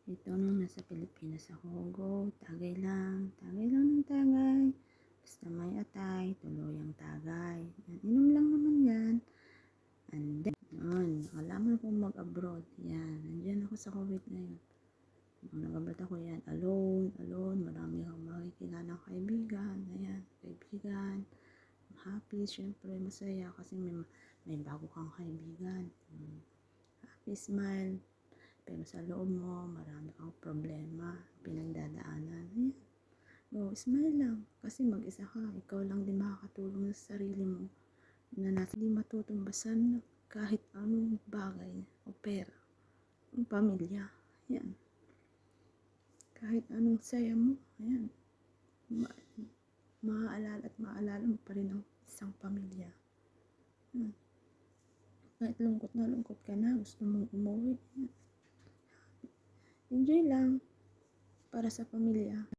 Ito nung nasa Pilipinas ako, go, tagay lang ng tagay. Basta may atay, tuluyang tagay. Yan, inom lang naman yan. And then, yun, alaman kong mag-abroad. Yan, nandiyan ako sa Kuwait ngayon. Nung nag-abroad ako yan, alone, marami kang makikilalang kaibigan. Ayan, kaibigan. Happy, syempre, masaya kasi may bago kang kaibigan. Happy, smile. Pero sa loob mo, marami kang problema, pinagdadaanan. Ayan. Go, smile lang. Kasi mag-isa ka. Ikaw lang din makakatulong sa sarili mo. Na natin di matutumbasan kahit anong bagay o pera. Ang pamilya. Ayan. Kahit anong saya mo. Ayan. Maaalala mo pa rin ang isang pamilya. Ayan. Kahit lungkot ka na, gusto mong umuwi. Ayan. Enjoy lang para sa pamilya.